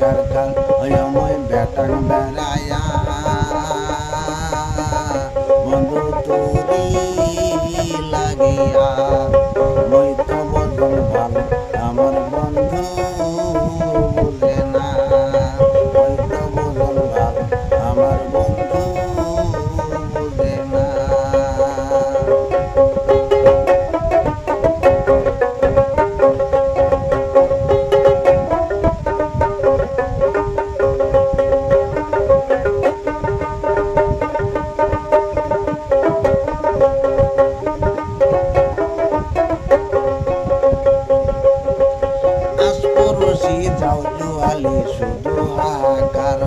Better কাল মই better বেড়ায়া বন্ধু তোরি লাগিয়া মই তো বদন ভালো আমার বন্ধু বলে না মই তো বদন ভালো আমার বন্ধু বলে না। যাও জুয়ালি শুধু হাহাকার